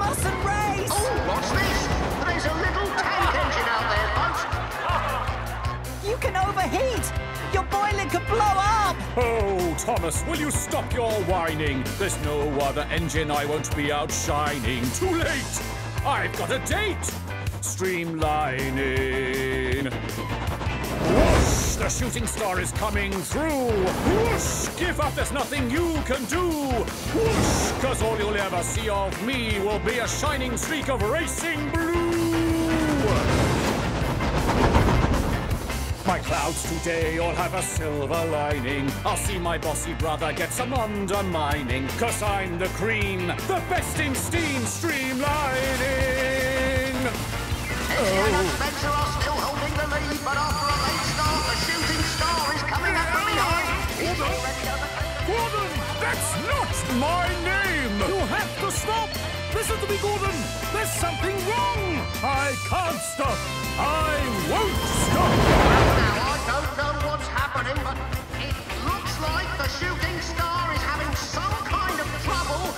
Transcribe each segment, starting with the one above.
us and race! Oh, what's this? There's a little tank engine out there, folks. You can overheat! Your boiler could blow up! Oh, Thomas, will you stop your whining? There's no other engine I won't be outshining. Too late! I've got a date! Streamlining. Whoosh! The shooting star is coming through! Whoosh! Give up, there's nothing you can do! Whoosh! 'Cause all you'll ever see of me will be a shining streak of racing blue! My clouds today all have a silver lining. I'll see my bossy brother get some undermining. 'Cause I'm the cream, the best in steam, streamlining! Etienne and Spencer are still holding the lead, but after a late start, the shooting star is coming up from behind. Gordon, that's not my name! You have to stop! Listen to me, Gordon! There's something wrong! I can't stop! I won't stop! Now, I don't know what's happening, but it looks like the shooting star is having some kind of trouble.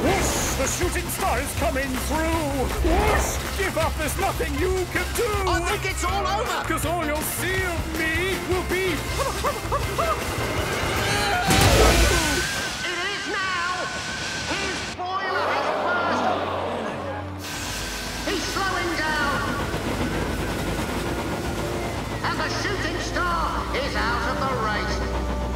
Whoosh! The shooting star is coming through! Whoosh! Give up, there's nothing you can do! I think it's all over. 'Cause all you'll see of me will be...